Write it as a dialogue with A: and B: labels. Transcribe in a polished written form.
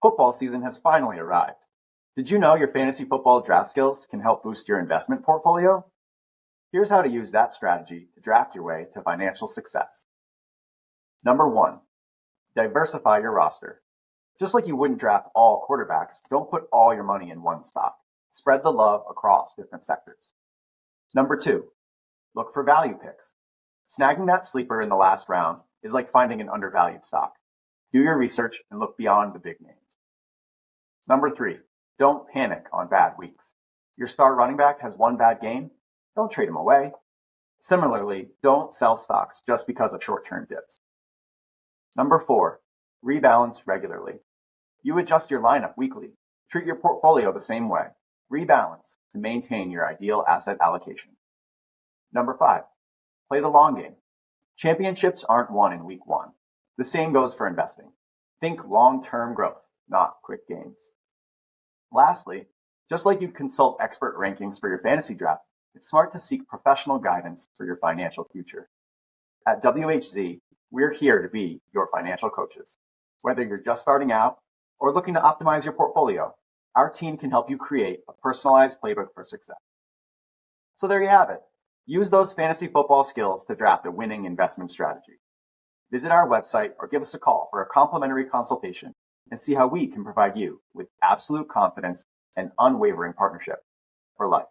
A: Football season has finally arrived. Did you know your fantasy football draft skills can help boost your investment portfolio? Here's how to use that strategy to draft your way to financial success. Number 1, diversify your roster. Just like you wouldn't draft all quarterbacks, don't put all your money in one stock. Spread the love across different sectors. Number 2, look for value picks. Snagging that sleeper in the last round is like finding an undervalued stock. Do your research and look beyond the big names. Number 3, don't panic on bad weeks. Your star running back has one bad game, don't trade him away. Similarly, don't sell stocks just because of short-term dips. Number 4, rebalance regularly. You adjust your lineup weekly. Treat your portfolio the same way. Rebalance to maintain your ideal asset allocation. Number 5, play the long game. Championships aren't won in week 1. The same goes for investing. Think long-term growth, not quick gains. Lastly, just like you consult expert rankings for your fantasy draft, it's smart to seek professional guidance for your financial future. At WHZ, we're here to be your financial coaches. Whether you're just starting out or looking to optimize your portfolio, our team can help you create a personalized playbook for success. So there you have it. Use those fantasy football skills to draft a winning investment strategy. Visit our website or give us a call for a complimentary consultation and see how we can provide you with absolute confidence and unwavering partnership for life.